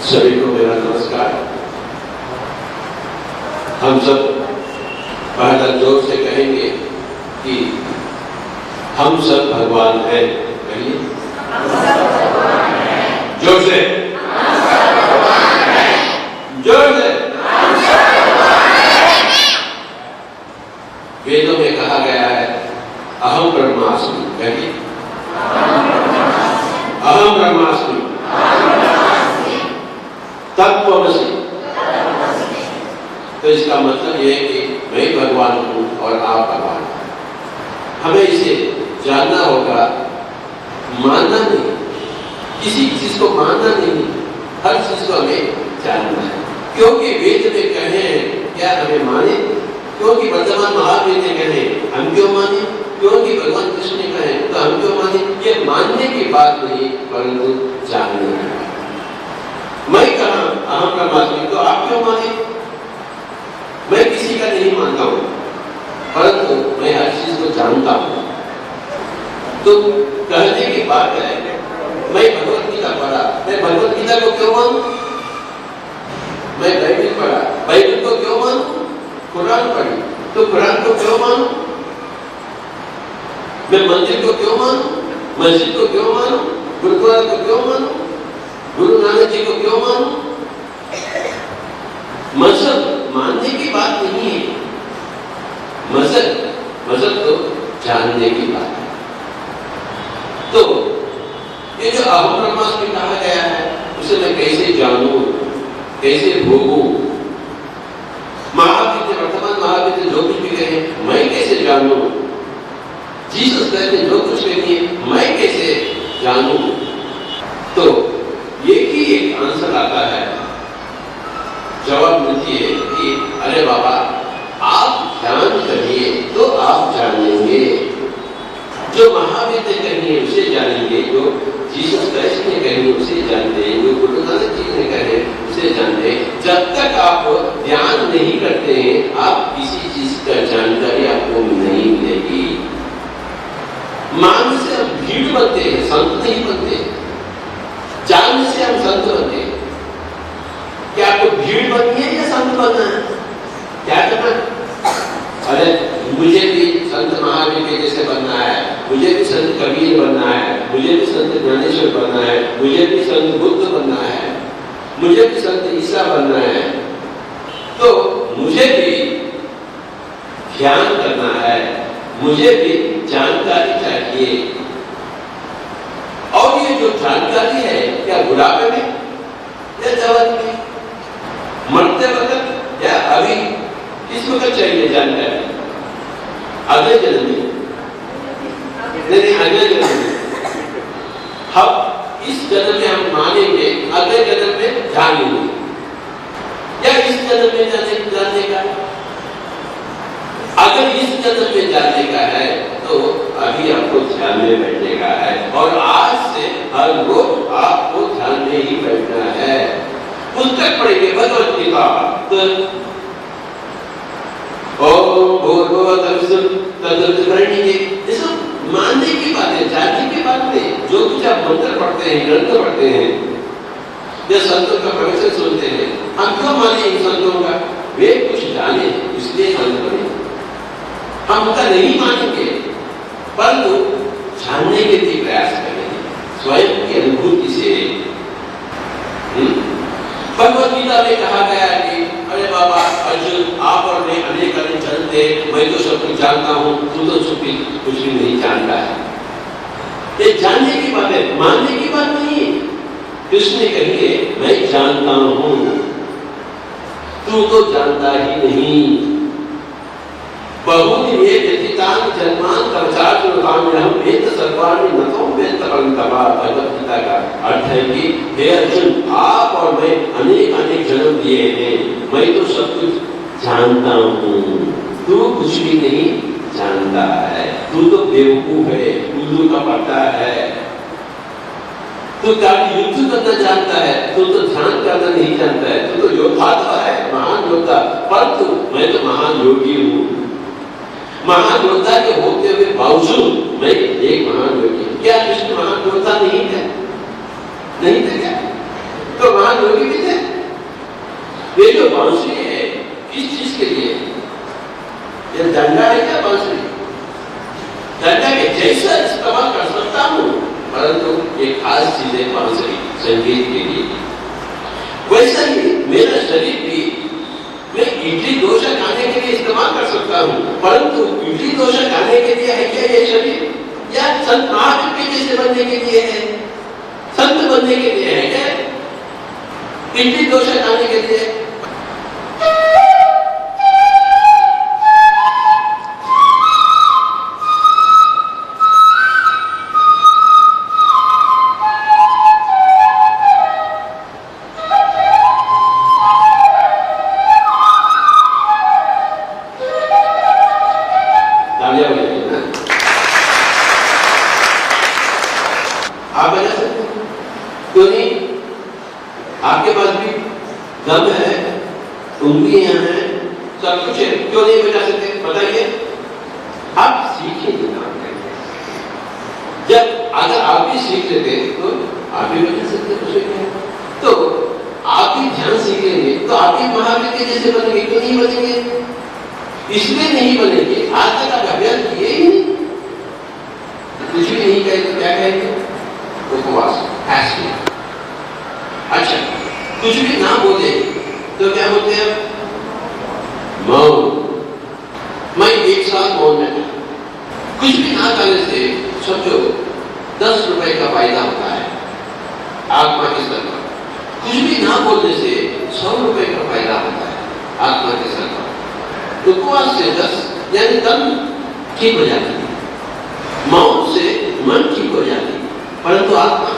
सभी को मेरा नमस्कार। हम सब पहला जोर से कहेंगे कि हम सब भगवान हैं। कहिए जोर से, जोर से। वेदों में कहा गया है अहम ब्रह्मास्मि। कहिए अहम ब्रह्मास्मि तत्त्वमसि। तो इसका मतलब यह है कि मैं भगवान हूं और आप भगवान हैं। हमें इसे जानना होगा, मानना नहीं। किसी चीज को मानना नहीं, हर चीज को हमें जानना है। क्योंकि वेद में कहे क्या हमें माने? क्योंकि वर्तमान महावीर ने कहे हम क्यों माने? क्योंकि भगवान कृष्ण ने कहे तो हम क्यों माने? ये मानने की बात नहीं, परंतु जानने की बात। मैं कहा अहम ब्रह्मास्मि, तो आप क्यों माने? मैं किसी का नहीं मानता हूं, परंतु मैं हर चीज को जानता हूं। तो कहने की बात है, मैं भगवत गीता पढ़ा, मैं भगवत गीता को क्यों मानूं? मैं बाइबल पढ़ा, बाइबल को क्यों मानूं? कुरान पढ़ी, तो कुरान को क्यों मानूं? मैं मंदिर को क्यों मानूं? मस्जिद को क्यों मानूं? गुरुद्वारा को क्यों मानूं? गुरु नानक जी को क्यों मानूं? मजहब मानने की बात नहीं है, मजहब तो जानने की बात है। तो ये जो अहम ब्रह्मास्मि कहा गया है, उसे मैं कैसे जानूं, कैसे भोगूं? महावीर, वर्तमान महावीर जो कुछ भी कहे मैं कैसे जानूं? जीसस ने जो कुछ कही मैं कैसे जानूं? तो एक आंसर आता है, जवाब मिलती है कि अरे बाबा आप ध्यान करिए तो आप जानेंगे। जो महावीर ने कही है उसे जानेंगे, जो जीसस क्राइस्ट ने कही उसे जानते हैं, जो गुरु नानक जी ने कहे उसे जानते हैं। जब तक आप ध्यान नहीं करते हैं, आप किसी चीज का जानकारी आपको नहीं मिलेगी। मान से हम भीड़ बनते हैं, संत नहीं बनते। जानने से हम संत बनते हैं। क्या आपको भीड़ बननी है या संत बनना है? क्या करना? अरे मुझे भी संत महावीर के जैसे बनना है, मुझे भी संत कबीर बनना है, मुझे भी संत ज्ञानेश्वर बनना है, मुझे भी संत बुद्ध बनना है, मुझे भी संत ईसा बनना है। तो मुझे भी ध्यान करना है, मुझे भी जानकारी चाहिए। और ये जो जानकारी है क्या बुढ़ापे में या जवानी में, मरते वक्त या अभी, किस वक्त चाहिए जानकारी? अगले जन्म में नहीं, अगले जन्म में। हम इस जन्म में हम मानेंगे, अगले जन्म में जानेंगे, या इस जन्म में जानने का? अगर इस जन्म में जानने का है तो अभी आपको ध्यान में बैठने का है, और आज से हर रोज आपको ध्यान में ही बैठना है। पुस्तक पढ़ेंगे भगवत गीता, तो ओम भूर्भुवः तत्सवितुर्वरेण्यं, ये सब मानने की बात है, जानने की बात नहीं। जो कुछ आप मंत्र पढ़ते हैं, ग्रंथ पढ़ते हैं या संतों का प्रवचन सुनते हैं, हम क्यों माने इन संतों का? वे कुछ जाने इसलिए संत बने। हम उनका नहीं मानेंगे, परंतु जानने के लिए प्रयास करेंगे, स्वयं की अनुभूति से। भगवत गीता में कहा गया है कि अरे बाबा अर्जुन, आप और मैं अनेक अनेक जानते, मैं तो सब कुछ जानता हूं, तू तो कुछ भी नहीं जानता है। ये जानने की बात है, मानने की बात नहीं है। कृष्ण कहिए मैं जानता हूं, तू तो जानता ही नहीं। बहुनि मे व्यतीतानि जन्मानि तवचार्जुनकाम्यहं वेद सर्वाणि नतो वेद परन्तपा। भगवत गीता का अर्थ है कि हे अर्जुन, आप और मैं अनेक अनेक जन्म लिए हैं, मैं तो सब कुछ जानता हूँ, तू कुछ भी नहीं जानता है। तू तो बेवकूफ है, उल्लू का पट्टा है। तू काफी युद्ध करना जानता है, तू तो ध्यान करना नहीं जानता है। तू तो योद्धा है, महान योद्धा, परंतु मैं तो महान योगी हूँ। महान योद्धा के होते हुए बावजूद मैं एक महान योगी। क्या कृष्ण महान योद्धा नहीं थे? नहीं थे क्या? तो महान योगी भी संगीत के लिए। वैसा ही मेरा शरीर भी मैं इडली डोसा खाने के लिए इस्तेमाल कर सकता हूँ, परंतु इडली डोसा खाने के लिए है क्या ये शरीर, या संत महावीर के जैसे बनने के लिए है, संत बनने के लिए है क्या, इडली डोसा खाने के लिए? आप बजा सकते हैं, क्यों नहीं? आपके पास भी दम है, उंगलियां हैं, सब कुछ है, क्यों नहीं बजा सकते? बताइए। आप सीखेंगे काम करके। जब अगर आप भी सीख लेते तो आप भी बजा सकते, कुछ नहीं। तो आप भी ध्यान सीखेंगे तो आप भी महावीर के जैसे बनेंगे, क्यों नहीं बनेंगे? इसलिए नहीं बनेंगे, आज तक आप अभ्यास किए ही नहीं, कुछ भी नहीं कहेंगे तो क्या कहेंगे? उपवास, फास्टिंग। अच्छा, कुछ भी ना बोले तो क्या बोलते हैं? मौन। मैं 1 साल मौन में था। कुछ भी ना करने से सोचो 10 रुपए का फायदा होता है आत्मा के स्तर पर। कुछ भी ना बोलने से 100 रुपए का फायदा होता है आत्मा के स्तर पर। उपवास से 10 यानी तन ठीक हो जाती है, मौन से मन ठीक हो जाती है, परंतु आत्मा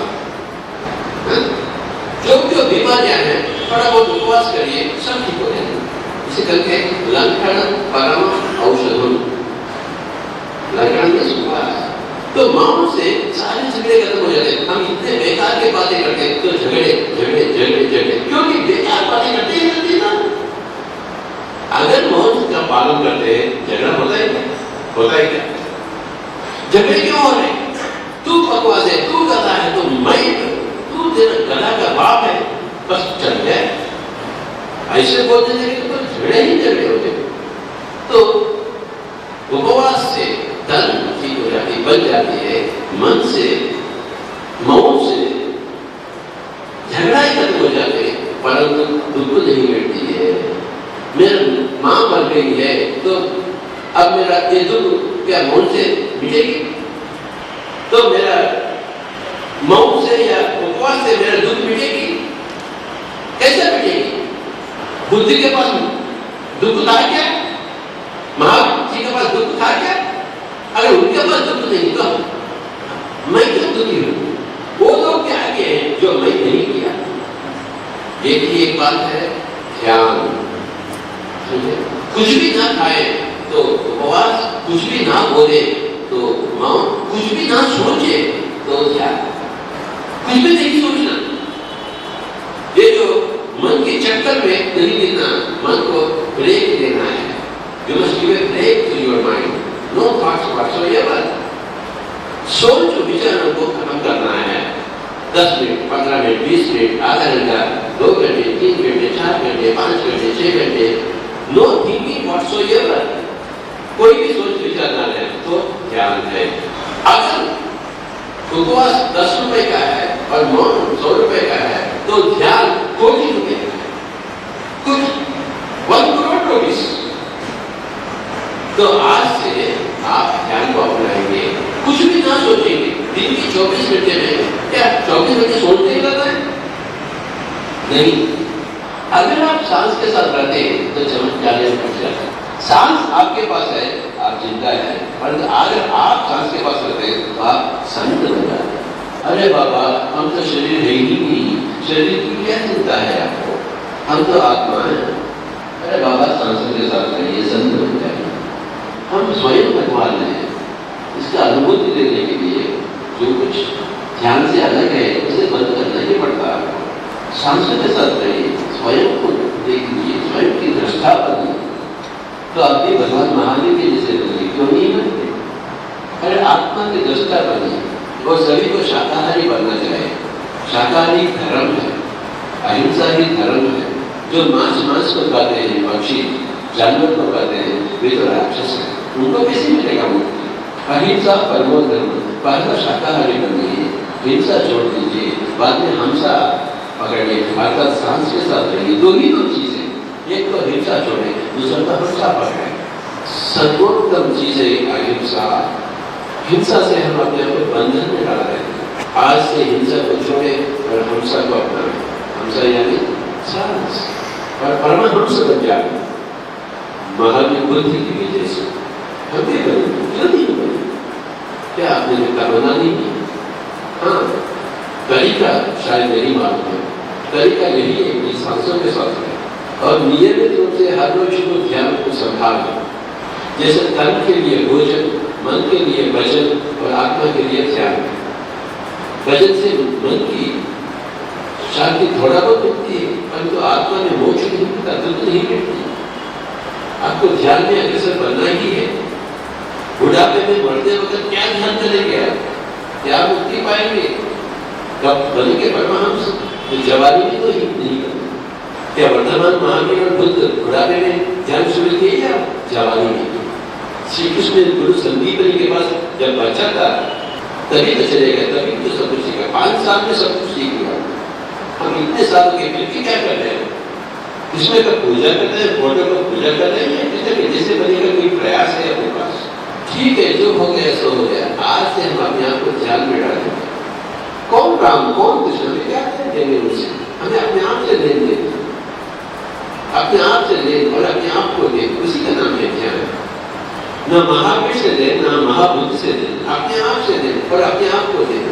जो बीमारियां हैं थोड़ा बहुत उपवास करिए सब ठीक हो जाएंगे। इसे करके लंघन परम औषधम, लंघन में उपवास। तो मौन से सारे झगड़े खत्म हो जाते हैं। हम इतने बेकार की बातें करते हैं तो झगड़े झगड़े झगड़े झगड़े, क्योंकि बेकार बातें करते ही रहते ना। अगर मौन का पालन करते हैं झगड़ा होता है क्या? होता है क्या? झगड़े क्यों हो रहे? तू बकवास है, तू गधा है, तो मैं, तू तेरा गधा का बाप है, बस चल गया। ऐसे बोलते थे तो झगड़े ही झगड़े होते। तो उपवास से तन ठीक हो जाती, बन जाती है। मन से, मौन से झगड़ा ही खत्म हो जाते हैं, परंतु दुख नहीं मिटती है। मेरी मां मर गई है तो अब मेरा ये दुख क्या मौन से मिटेगी? तो मेरा मौन से या उपवास से मेरा दुख मिटेगी? कैसे मिटेगी? बुद्धि के पास दुख था क्या? महावीर जी के पास दुख था क्या? अगर उनके पास दुख नहीं तो मैं क्यों दुखी हूं? वो लोग क्या किए हैं जो मैं नहीं किया? एक बात है ध्यान। कुछ भी ना खाए तो उपवास, कुछ भी ना बोले तो मौन, कुछ भी ना सोचे तो ध्यान। कुछ भी नहीं सोचना, ये जो मन के चक्कर में नहीं देना, मन को ब्रेक देना है। You must give a break to your mind. No thoughts whatsoever. सोच विचारों को खत्म करना है। 10 मिनट, 15 मिनट, 20 मिनट, आधा घंटा, 2 घंटे, 3 घंटे, 4 घंटे, 5 घंटे, 6 घंटे, नो थिंकिंग whatsoever. कोई भी सोच विचार ना ले तो ध्यान है। अगर उपवास 10 रुपए का है और मौन 100 रुपए का है तो ध्यान 1 कोटी रुपए का है, कुछ 1 करोड़ रुपीस। तो आज से आप ध्यान को अपनाएंगे, कुछ भी ना सोचेंगे। दिन की 24 घंटे में क्या 24 घंटे सोचते ही रहता है? नहीं। अगर आप सांस के साथ रहते हैं तो चमत्कार कुछ रहता है। सांस आपके पास है, आप जिंदा है, परंतु अगर आप सांस के पास रहते हैं तो आप संत बन जाते हैं। अरे बाबा, हम तो शरीर है ही नहीं, शरीर की क्या चिंता है आपको? हम तो आत्मा है। अरे बाबा, सांसों के साथ रहिए, संत बन जाइए। हम स्वयं भगवान हैं। इसका अनुभूति देने के लिए जो कुछ ध्यान से अलग है उसे बंद करना ही पड़ता है। सांसों के साथ रहिए, स्वयं को देख लीजिए, स्वयं की दृष्टा बनिए, तो आप भी भगवान महावीर के जैसे बनिए। क्यों नहीं बनते? अरे आत्मा की दृष्टा बनिए और सभी को शाकाहारी बनना चाहिए। शाकाहारी धर्म है, अहिंसा ही धर्म है। जो मांस को खाते हैं, पक्षी जानवर को खाते हैं, वे तो राक्षस है, उनको कैसे मिलेगा मुक्ति? अहिंसा परमो धर्म, पहला शाकाहारी बनिए, हिंसा छोड़ दीजिए, बाद में हंसा पकड़ लिया, अर्थात सांस के साथ रहेगी। दो चीजें, एक तो हिंसा छोड़े, दूसरा तो हंसा पकड़े। सर्वोत्तम चीज है अहिंसा। हिंसा से हम अपने आप को बंधन में डाल रहे हैं। आज से हिंसा को छोड़े और हंसा को अपनाएं। हंसा यानी सांस, और परमहंस बन जाए। महावीर बुद्ध की वजह से हमें क्यों नहीं बने? क्या आपने कामना नहीं की? हाँ, तरीका शायद नहीं मालूम है। तरीका यही है कि सांसों के साथ है और नियमित रूप से हर रोज को ध्यान को संभालें। जैसे तन के लिए भोजन, मन के लिए भजन और आत्मा के लिए ध्यान। भजन से मन की शांति थोड़ा बहुत मिलती है, परंतु आत्मा में मोक्ष नहीं मिलता, तब नहीं मिलती। आपको ध्यान में अग्रसर बनना ही है। बुढ़ापे में मरते वक्त क्या ध्यान करेंगे आप? क्या मुक्ति पाएंगे? कब बनेंगे परमहंस? तो जवानी में तो ही नहीं करते। क्या वर्तमान महावीर और बुद्ध बुढ़ापे में ध्यान शुरू किए या जवानी में? श्री कृष्ण गुरु संदीपनी के पास जब बच्चा था तभी तो चलेगा, तभी तो सब कुछ सीखा। 5 साल में सब कुछ सीख लिया। हम इतने साल के फिर भी क्या कर रहे हैं? कृष्ण का पूजा करते हैं, फोटो का पूजा कर रहे हैं, कृष्ण के जैसे बनेगा कोई प्रयास है अपने पास? ठीक है, जो हो गया सो हो गया। आज से हम अपने आप को ध्यान में डालेंगे। कौन राम, कौन कृष्ण, में क्या देंगे उनसे? हमें अपने आप से लेन दें, अपने आप से लेन और अपने आप को लेन, उसी का नाम है ध्यान। न महावीर से लेन, न महाबुद्ध से लेन, अपने आप से लेन और अपने आप को लेन।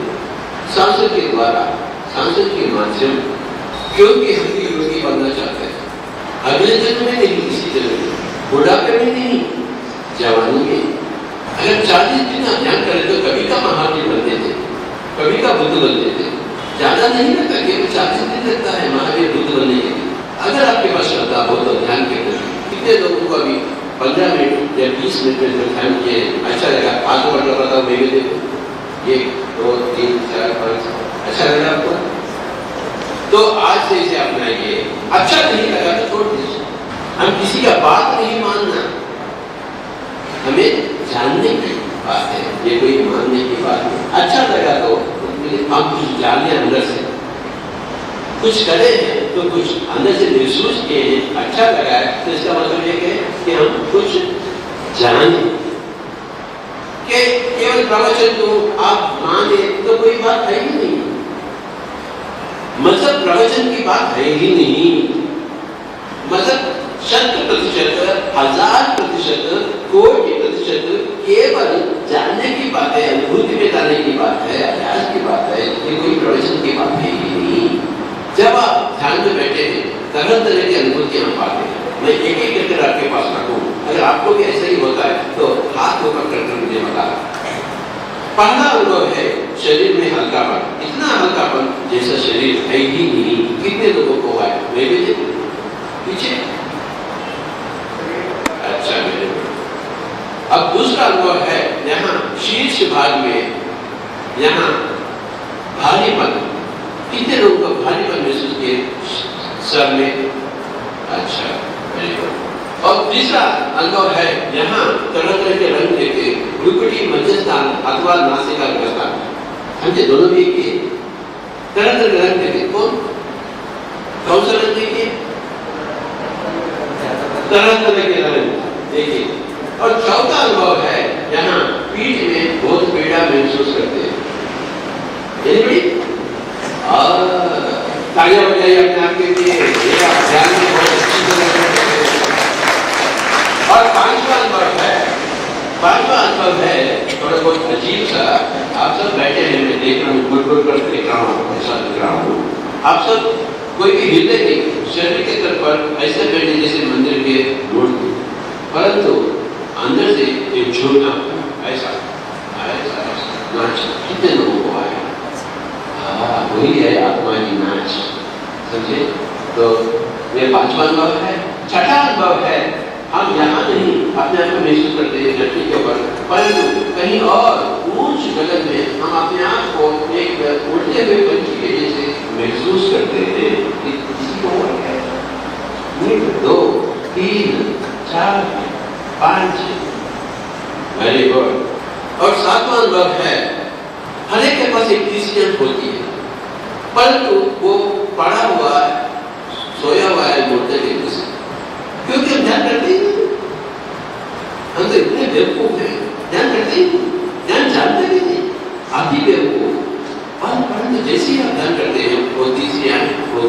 सांसद के द्वारा, सांसद के माध्यम, क्योंकि हम भी योगी बनना चाहते हैं। अगले जन्म में नहीं, किसी जन्म में, बुढ़ापे में नहीं, जवानी में। अगर 40 दिन ध्यान करें तो कभी का महावीर बनते थे, कभी का बुद्ध बनते थे। ज्यादा नहीं लगता, केवल 40 दिन लगता है महावीर बुद्ध बनने के लिए। अगर आपके पास श्रद्धा हो तो ध्यान के प्रति। कितने लोगों को अभी 15 मिनट या 20 मिनट में जो ध्यान किए अच्छा लगा? आगे बढ़ रहा था, मैं भी देखूं 1 2 3 4 5, अच्छा लगा आपको? तो आज से इसे अपनाइए। अच्छा नहीं लगा तो छोड़ दीजिए। हम किसी का बात नहीं मानना, हमें जानने की बात है, ये कोई मानने की बात नहीं। अच्छा लगा तो हम कुछ जाने, अंदर से कुछ करे हैं तो कुछ अंदर से महसूस किए हैं, अच्छा लगा है, तो इसका मतलब ये कि हम कुछ जाने। कि केवल प्रवचन को आप माने तो कोई बात है ही नहीं। मतलब प्रवचन की बात है ही नहीं। मतलब 100%, 1000%, कोटि प्रतिशत केवल जानने की बात है, अनुभूति में जाने की बात है, अभ्यास की बात है। ये कोई प्रवचन की बात है ही नहीं। जब आप ध्यान में बैठे हैं, तरह तरह की अनुभूति हम पाते हैं। मैं एक एक करके आपके पास रखूं, अगर आपको भी ऐसा ही होता है तो हाथ ऊपर करके मुझे बता। पहला अनुभव है शरीर में हल्कापन, इतना हल्कापन जैसा शरीर है ही नहीं। कितने लोगों को हुआ है? मैं भी देखूं पीछे। अच्छा, मेरे अब दूसरा अनुभव है यहाँ शीर्ष भाग में, यहाँ भारीपन। कितने लोगों को भारीपन महसूस किए सर में? अच्छा, वेरी गुड। और तीसरा अनुभव है यहाँ तरह तरह के रंग देखे, भ्रुकुटी, मध्यस्थान अथवा नासिका का स्थान। समझे? दोनों भी किए, तरह तरह के रंग देखे। कौन सा रंग देखिए? तरह तरह के रंग देखिए। और चौथा अनुभव है यहाँ पीठ में बहुत पीड़ा महसूस करते हैं। तालियां बजाइए अपने आप के लिए। ध्यान में बहुत अच्छी तरह करते हैं। और पांचवा अनुभव है थोड़ा बहुत अजीब सा। आप सब बैठे हैं, मैं देख रहा हूँ, गुड़ कर देख रहा हूँ, ऐसा दिख रहा हूँ। आप सब कोई भी हिले नहीं, शरीर के स्तर पर ऐसे बैठे जैसे मंदिर के मूर्ति, परंतु अंदर से एक झूठना ऐसा नाच। कितने लोगों को आया? वही है आत्मा की नाच। समझे? तो ये पांचवा अनुभव है। छठा अनुभव है हम यहाँ नहीं अपने आप को महसूस करते हैं धरती के ऊपर, परंतु कहीं और ऊंच गगन में हम अपने आप को एक उड़ते हुए पंछी के जैसे महसूस करते हैं। किसी को है 1 2 3 4 5। Very good. और सातवां अनुभव है हर एक के पास एक डिसीजन होती है। परंतु वो पड़ा हुआ है, सोया हुआ है मुर्दे के जैसे, क्योंकि हम ध्यान करते ही नहीं। हम तो इतने बेवकूफ हैं, ध्यान करते ही नहीं, ध्यान जानते भी नहीं। आप ही बेवकूफ। परंतु जैसे ही आप ध्यान करते हैं वो तीसरी आंख, वो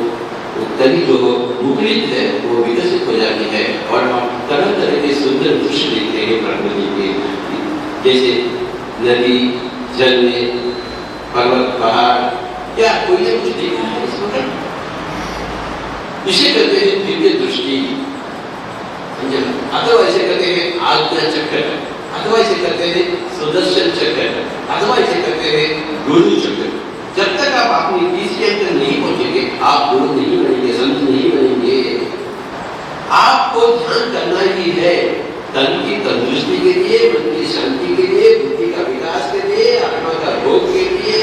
तभी जो मुखरित है वो विकसित हो जाती है और हम तरह तरह के सुंदर दृश्य देखते हैं प्रकृति के, जैसे नदी, झरने, पर्वत, पहाड़, या कोई ने कुछ देखा है इस वक्त? इसे कहते हैं दिव्य दृष्टि, अथवा इसे कहते हैं आज्ञा चक्र, अथवा इसे कहते हैं सुदर्शन चक्र, अथवा इसे कहते हैं गुरु चक्र। जब तक आप अपनी तीसरी अंक तक नहीं पहुंचेंगे आप गुरु नहीं बनेंगे, संत नहीं बनेंगे। आपको ध्यान करना ही है तन की तंदुरुस्ती के लिए, मन की शांति के लिए, बुद्धि का विकास के लिए, आत्मा का भोग के लिए,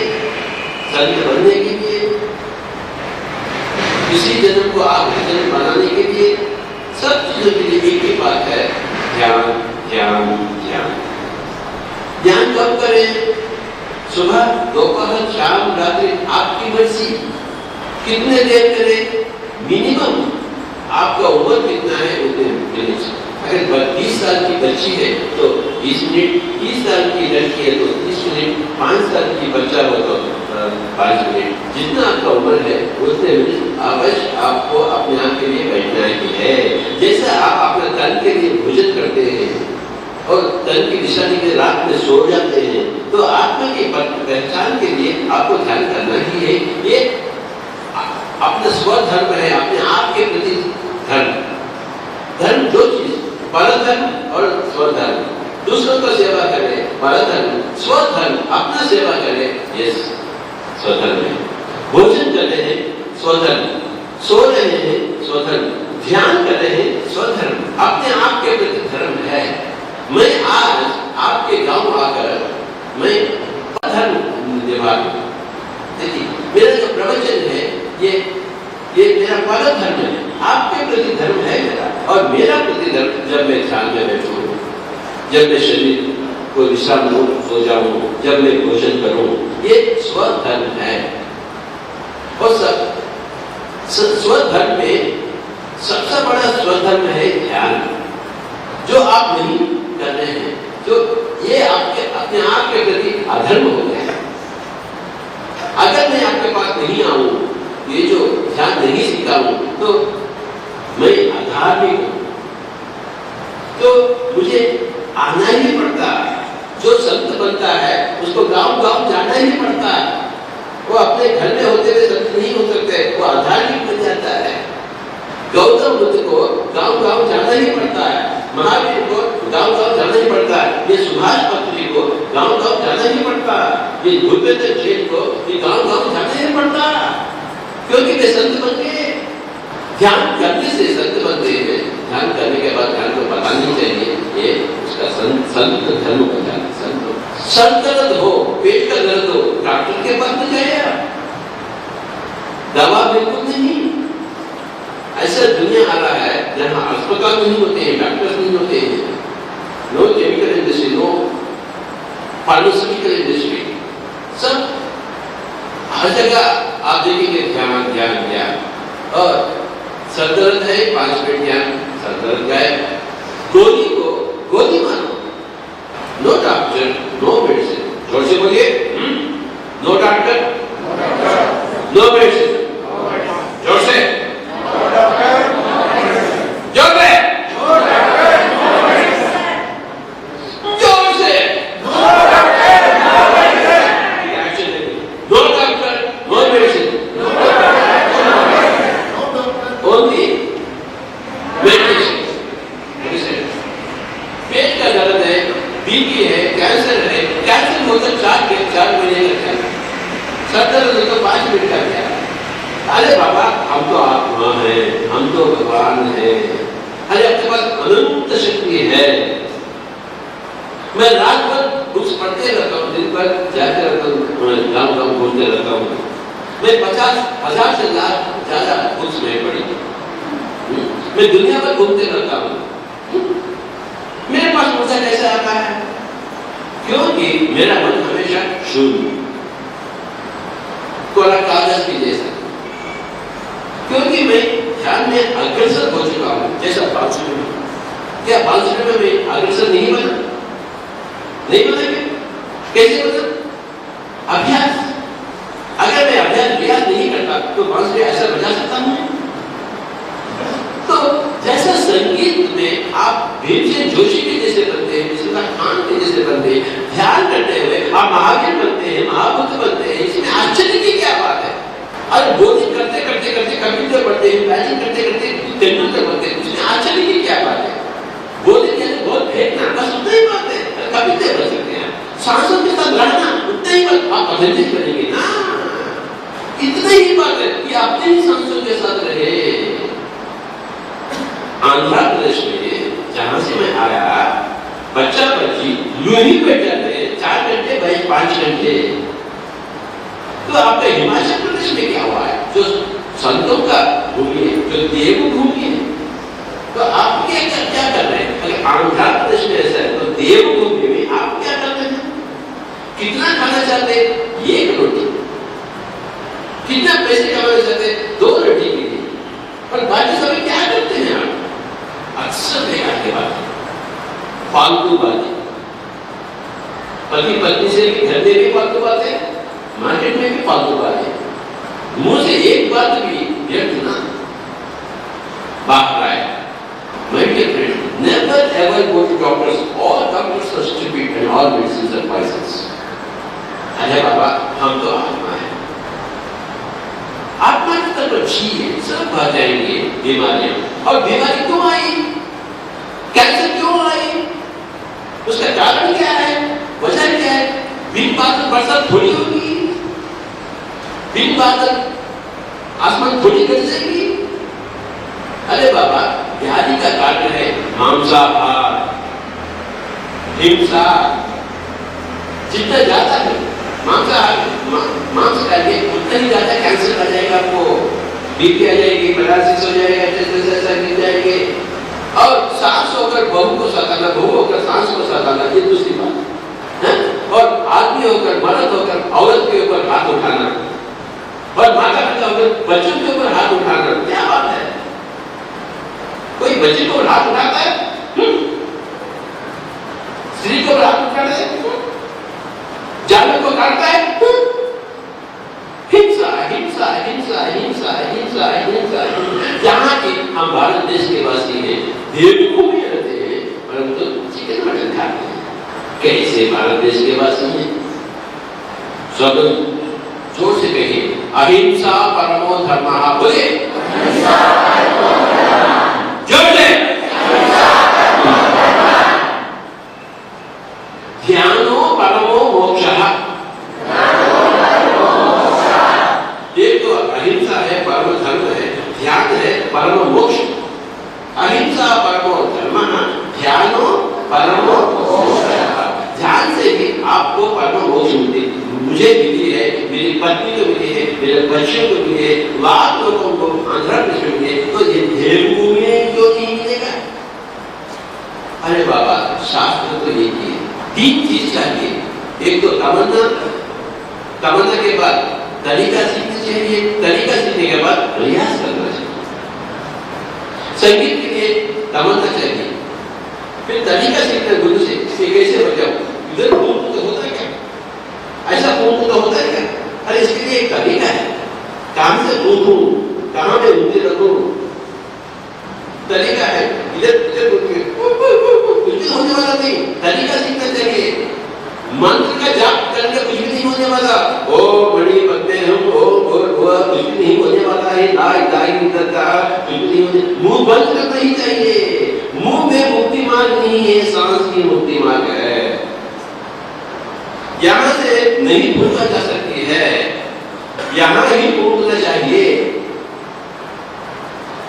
संत बनने के लिए, इसी जन्म को आखिरी जन्म बनाने के लिए, सब चीजों के लिए एक ही बात है, ध्यान ध्यान ध्यान। ध्यान कब करें? सुबह, दोपहर, शाम, रात्रि, आपकी मर्जी। कितने देर करें? मिनिमम आपका उम्र कितना है उतने मिनट। अगर 20 साल की बच्ची है तो 20 मिनट, 30 साल की लड़की है तो 30 मिनट, 5 साल की बच्चा हो तो 5 मिनट। जितना आपका उम्र है उतने मिनट अवश्य आपको अपने आप के लिए बैठना ही है। जैसा आप अपने तन के लिए भोजन करते हैं और तन की निशानी के रात में सो जाते हैं, तो आत्मा की पहचान के लिए आपको ध्यान करना ही है। ये अपना स्वधर्म है, अपने आप के प्रति धर्म। धर्म दो चीज, परधर्म और स्वधर्म। दूसरों को सेवा करे परधर्म, स्वधर्म अपना सेवा करे ये स्वधर्म है। भोजन कर रहे हैं स्वधर्म, सो रहे हैं स्वधर्म, ध्यान कर रहे हैं स्वधर्म, अपने आप के प्रति धर्म है। मैं आज आपके गांव आकर मैं धर्म निभा रहा हूं। देखिए मेरा जो प्रवचन है ये मेरा पद धर्म है, आपके प्रति धर्म है मेरा। और मेरा प्रति धर्म जब मैं ध्यान में बैठूं, जब मैं शरीर को विश्राम दूं, सो जाऊं, जब मैं भोजन करूं, ये स्वधर्म है। और स्वधर्म में सबसे बड़ा स्वधर्म है ध्यान, जो आप नहीं कर रहे हैं, जो ये आपके अपने आप के प्रति अधर्म हो गया है। अगर मैं आपके पास नहीं आऊं, ये जो ध्यान नहीं सीखा हूं, तो मैं अधार्मिक हूं, तो मुझे आना ही पड़ता है। जो संत बनता है उसको गांव गांव जाना ही पड़ता है। वो अपने घर में होते हुए संत नहीं हो सकते, वो अधार्मिक बन जाता है। गौतम बुद्ध को गांव गांव जाना ही पड़ता है, महावीर को गांव गांव जाना ही पड़ता है, ये सुभाष पत्री को गांव गांव जाना ही पड़ता है, ये भूपेंद्र जैन को ये गांव गांव जाना ही पड़ता है, क्योंकि वे संत बन गए। ध्यान करने से संत बनते हैं। ध्यान करने के बाद ध्यान को पता नहीं चाहिए, ये उसका संत धर्म हो जाता है। सर दर्द हो, पेट का दर्द हो, डॉक्टर के पास में जाइए, दवा बिल्कुल नहीं। ऐसा दुनिया आ रहा है जहां अस्पताल नहीं होते हैं, डॉक्टर्स नहीं होते हैं, no chemical industry, no pharmaceutical industry, सब हर जगह आप देखेंगे ध्यान ध्यान ध्यान। और सर दर्द है 5 मिनट ध्यान, सर दर्द गए, गोली को गोली मारो, नो डॉक्टर नो मेडिसिन। जोर से बोलिए, नो डॉक्टर नो मेडिसिन। जोर से, जोर से, जोर से, no doctor no medicine, only meditation. पेट का दर्द है, बीपी है, कैंसर है, कैंसर हो तो 4 महीने लगता है, सर दर्द हो तो 5 मिनट का क्या। अरे बाबा हम तो आत्मा है, हम तो भगवान है, अरे आपके पास अनंत शक्ति है। मैं रात भर बुक्स पढ़ते रहता हूँ, दिन भर जाते रहता हूँ, गाँव गाँव घूमते रहता हूँ। मैं 50,000 से ज्यादा बुक्स में पढ़ी, मैं दुनिया भर घूमते रहता हूँ। मेरे पास ऊर्जा कैसे आता है? क्योंकि मेरा मन हमेशा शून्य। कोरा कागज के जैसा, क्योंकि मैं ध्यान में अग्रसर हो चुका हूं। जैसा बांसुरी में, क्या बांसुरी में मैं अग्रसर नहीं बना? नहीं बना क्या? कैसे बना? अभ्यास। अगर मैं अभ्यास रियाज नहीं करता तो बांसुरी ऐसा बजा सकता हूं? तो जैसा संगीत में आप भीमसेन जोशी के जैसे बनते हैं, विश्वनाथ खान के जैसे बनते हैं, ध्यान करते हुए आप महावीर बनते हैं, महाबुद्ध बनते हैं, इसमें आश्चर्य की क्या बात है? और बोधिक करते करते करते कबीर बनते हैं, बैटिंग करते करते तेंदुलकर बनते हैं, उसमें आश्चर्य की क्या बात है? बोधिक यानी बहुत फेंकना, बस उतना ही बात है। कबीर बन सकते हैं, सांसों के साथ लड़ना, उतना ही बात। आप अधेंद्रित बनेंगे ना, इतना ही बात है कि अपने ही सांसों के साथ रहे। आंध्र प्रदेश में जहां से मैं आया, बच्चा बच्ची यूं ही बैठ जाते हैं 4 घंटे 5 घंटे। तो आपका हिमाचल प्रदेश में क्या हुआ है? जो संतों का भूमि है, जो देवभूमि है, तो आप क्या कर रहे हैं? अगर आंध्र प्रदेश में ऐसा है तो देवभूमि में आप क्या कर रहे हैं? कितना खाना चाहते हैं? 1 रोटी। कितना पैसे कमाना चाहते हैं? 2 रोटी के लिए। और बाकी समय क्या करते हैं आप? अक्सर देखा के बात फालतू बातें, पति पत्नी से भी घर में भी फालतू बातें, मार्केट में भी फालतू बातें, मुंह से एक बात भी व्यर्थ ना बाहर आए। My dear friend, never ever go to doctors. All doctors are stupid and all medicines are poisons. अरे बाबा, हम तो आत्मा है, आत्मा की तरफ अच्छी है, सब भाग जाएंगे बीमारियां। और बीमारी क्यों आई? कैंसर क्यों आई? उसका कारण क्या है? वजह क्या है? बिन बादल बरसात थोड़ी होगी, बिन बादल आसमान थोड़ी गरजेगी। अरे बाबा, व्याधि का कारण है मांसाहार, हिंसा। जितना ज्यादा है मांसाहार, मांस खाइए, उतना ही ज्यादा कैंसर आ जाएगा, आपको बीपी आ जाएगी, पैरालिसिस हो जाएगा, जैसा गिर जाएंगे। और सांस होकर बहू को सताना, बहू होकर सांस को सताना, ये दूसरी बात है। और आदमी होकर, मर्द होकर औरत के ऊपर हाथ उठाना, और माता पिता होकर बच्चों के ऊपर हाथ उठाना, क्या बात है? कोई बच्चे को हाथ उठाता है? स्त्री को हाथ उठाता है? जानवर को काटता है? हिंसा हिंसा हिंसा हिंसा हिंसा हिंसा। जहां की हम भारत देश के वासी हैं, देवभूमि रहते हैं, परंतु चिकन मटन खाते हैं। कैसे भारत देश के वासी हैं? सब जोर से कहिए, अहिंसा परमो धर्मः। बोले जोर से। ध्यानो परमो मोक्षः। एक तो अहिंसा है, परम धर्म है, ध्यान है, परम मोक्ष। अहिंसा परमो धर्मः, ध्यानो परमो मोक्षः। ध्यान से भी आपको परम मोक्ष मिलती, मुझे मिली है, मेरी पत्नी को मिली है, मेरे बच्चों को मिली है, लाख लोगों को आंध्र प्रदेश में मिली है, तो ये देवभूमि में क्यों नहीं मिलेगा? अरे बाबा, शास्त्र तो ये है, 3 चीज चाहिए। एक तो तमन्ना, तमन्ना के बाद तरीका सीखना चाहिए, तरीका सीखने के बाद रियाज करना चाहिए। संगीत के लिए तमन्ना चाहिए, फिर तरीका सीखना गुरु से, इसके कैसे बजाओ, इधर फूल तो होता है क्या? ऐसा फूल तो होता है क्या? अरे इसके लिए एक तरीका है, कहां से फूलूं, कहां पे उंगली रखूं, तरीका है। इधर इधर कुछ भी होने वाला नहीं, तरीका सीखना चाहिए। मंत्र का जाप करके कुछ भी नहीं होने वाला। ओ बड़ी बंदे हम, ओ कुछ भी नहीं होने वाला है, लाइ लाइ करता कुछ भी नहीं होने। मुंह बंद करना ही चाहिए। मुंह में मुक्ति मार्ग नहीं है, सांस की मुक्ति मार्ग है। यहां से नहीं भूलना जा सकती है, यहां ही भूलना चाहिए।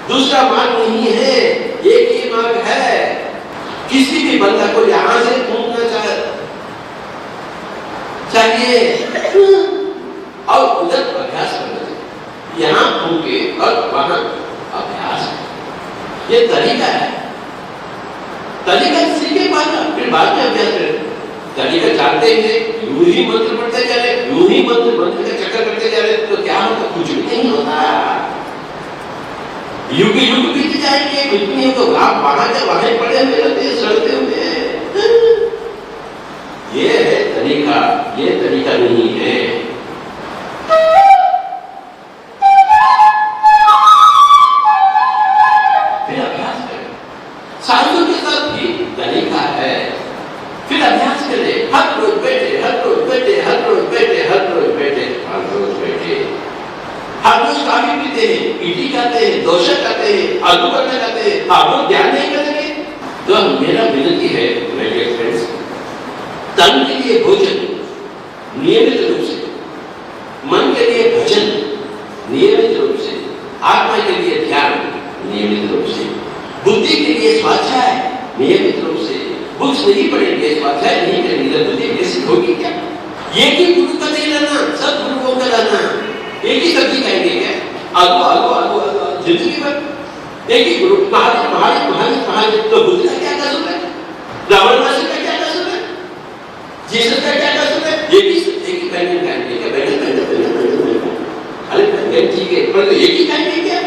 दूसरा मार्ग नहीं है, एक ही मार्ग है। किसी भी बंदा को यहां से भूलना चाहिए और उधर अभ्यास करना चाहिए। यहां भूखे और वहां अभ्यास, ये तरीका है। तरीका सीखे बाद फिर बाद में अभ्यास करें। तरीका जानते हैं, यूं ही मंत्र पढ़ते चले, यूं यूं ही मंत्र मंत्र का चक्कर करते जा रहे तो क्या होता? कुछ भी नहीं होता। युग युग बीत जाएंगे, कुछ नहीं तो आप वहां के वहां पड़े हुए रहते, सड़ते हुए। ये है तरीका, ये तरीका नहीं है। फिर अभ्यास करें, साधु के साथ भी तरीका है। फिर अभ्यास करें, हर रोज बैठे, हर रोज बैठे, हर रोज बैठे, हर रोज बैठे, हर रोज बैठे। हर रोज काफी पीते हैं, इडली खाते हैं, डोसा खाते हैं, आलू पराठा खाते हैं, आप लोग ध्यान नहीं करेंगे। तो मेरा विनती है माय डियर फ्रेंड्स, तन के लिए भोजन नियमित रूप से, मन के लिए भजन नियमित रूप से, आत्मा के लिए ध्यान नियमित रूप से, बुद्धि के लिए स्वाध्याय नियमित रूप से। बुक्स नहीं पढ़ेंगे, स्वाध्याय नहीं करेंगे, बुद्धि विकसित होगी क्या? एक ही गुरु का नहीं रहना, सब गुरुओं का रहना। एक ही सब्जी खाएंगे क्या? आलू आलू आलू आलू जिंदगी भर एक ही गुरु। महाराज महाराज महाराज महाराज तो बुद्ध का क्या कसूर है? रावण मासी का क्या कसूर है? जीसस का क्या कसूर है? एक ही बैंगन खाएंगे क्या? बैंगन अरे बैंगन ठीक है, पर एक ही खाएंगे क्या?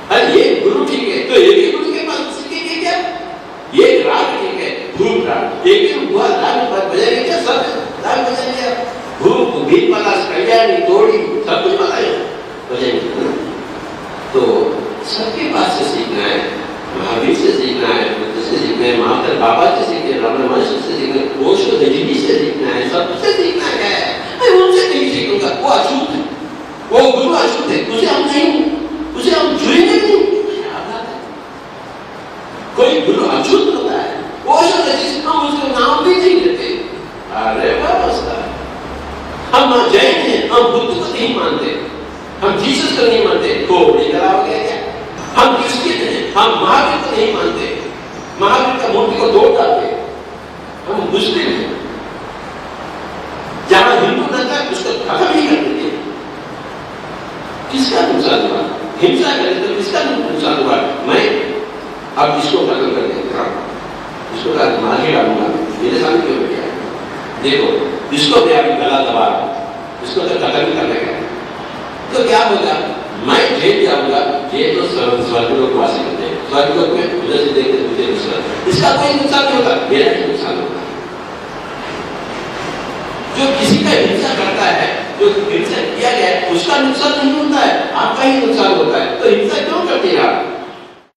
अरे एक गुरु ठीक है तो एक ही गुरु के पास सीखेंगे क्या? एक राग ठीक है, धूप राग, एक ही हुआ राग बजाएंगे क्या? सब राग बजाएंगे। धूप भीम पलाश कल्याणी तोड़ी सब कुछ बताए बजाएंगे। तो सबके पास से सीखना है, महावीर से सीखना है, बुद्ध से सीखना है, महावीर बाबा से सीखना है, रमण महर्षि से सीखना है, ओशो दीदी से सीखना है, सबसे सीखना है। मैं उनसे नहीं सीखूंगा, वो अछूत है, वो गुरु अछूत है, उसे हम नहीं, उसे हम छुएंगे नहीं। कोई गुरु अछूत होता है, ओशो दीदी हम उसको नाम भी नहीं लेते। अरे वाह, हम जैन हैं, हम बुद्ध को नहीं मानते, हम जीसस को नहीं मानते, तो निकला हो गया क्या? हम क्रिश्चियन हैं, हम महावीर को नहीं मानते, महावीर का मूर्ति को तोड़ डालते, हम मुस्लिम हैं। जहां हिंदू रहता है उसको खत्म ही कर देते। किसका नुकसान हुआ? हिंसा करे तो किसका नुकसान हुआ? मैं अब इसको खत्म कर देता हूं, इसको मार के डालूंगा, मेरे सामने क्यों बैठा है? देखो, इसको मैं अभी गला दबा रहा हूं, इसको तो खत्म ही करने का। तो क्या होगा? मैं जेल जाऊंगा, ये तो स्वर्गलोक वासी होते हैं, स्वर्गलोक में उधर से देखते मुझे नुकसान, इसका कोई नुकसान नहीं होगा, मेरा ही नुकसान होगा। जो किसी का हिंसा करता है, जो हिंसा किया गया है, उसका नुकसान नहीं होता है, आपका ही नुकसान होता है। तो हिंसा क्यों